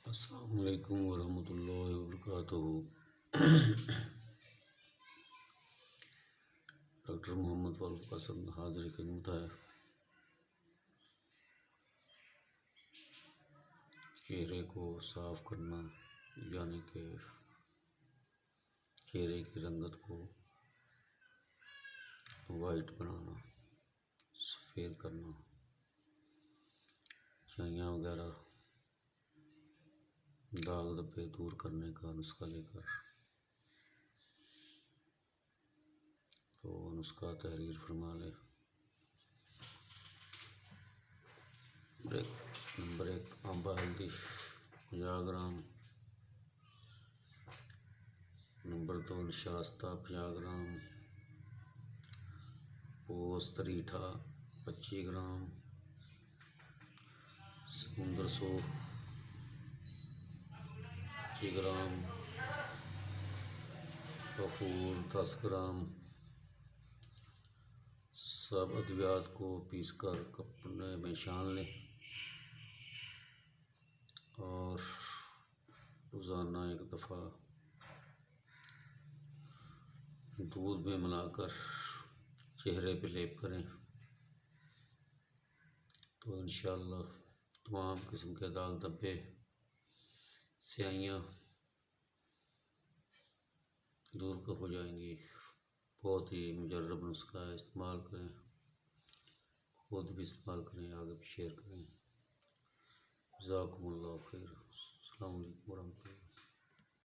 السلام علیکم ورحمۃ اللہ وبرکاتہ۔ ڈاکٹر محمد فاروق قاسم حاضر خدمت ہے۔ چہرے کو صاف کرنا یعنی کہ چہرے کی رنگت کو وائٹ بنانا، سفید کرنا، چائیاں وغیرہ داغ دھبے دور کرنے کا نسخہ لے کر تو نسخہ تحریر فرما لے۔ نمبر 1 آمبا ہلدی 50 گرام، نمبر 2 نشاستہ 50 گرام، پوست ریٹھا 25 گرام، سمندر سوپ 25 گرام، کافور 10 گرام۔ سب ادویات کو پیس کر کپڑے میں چھان لیں اور روزانہ 1 دفعہ دودھ میں ملا کر چہرے پہ لیپ کریں تو انشاءاللہ تمام قسم کے داغ دھبے، سیاہیاں دور ہو جائیں گی۔ بہت ہی مجرب نسخہ ہے، استعمال کریں، خود بھی استعمال کریں، آگے بھی شیئر کریں۔ جزاکم اللہ خیر۔ السلام علیکم ورحمۃ اللہ۔